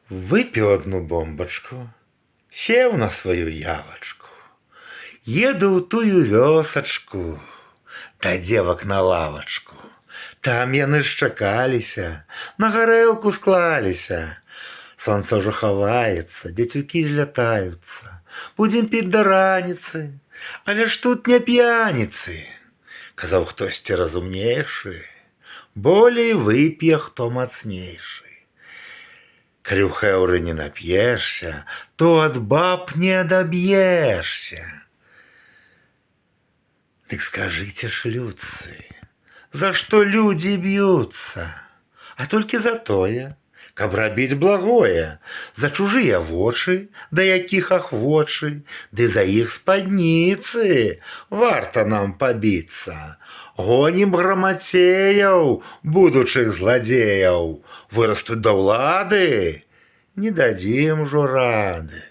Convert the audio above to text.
Выпил одну бомбочку, сел на свою явочку, еду ў тую вёсачку, да девак на лавачку. Там яны шчакаліся, на гарэлку склаліся. Сонца ўжо хаваецца, дзецюкі злятаюцца. Будзем піць да раніцы, але ж тут не п'яніцы. Казаў хтосьці разумнейшы, болей вып'е хто мацнейшы. Калі ў хэўры не нап'ешся, то ад баб не адаб'ешся. Дык скажыце ж, людцы, за што людзі б'юцца? А толькі за тое, каб рабіць благое, за чужыя вочы, да якіх ахвочы, ды за іх спадніцы варта нам пабіцца. Гонім грамацеяў, будучых зладзеяў, вырастуць да ўлады, не дадзім ужо рады.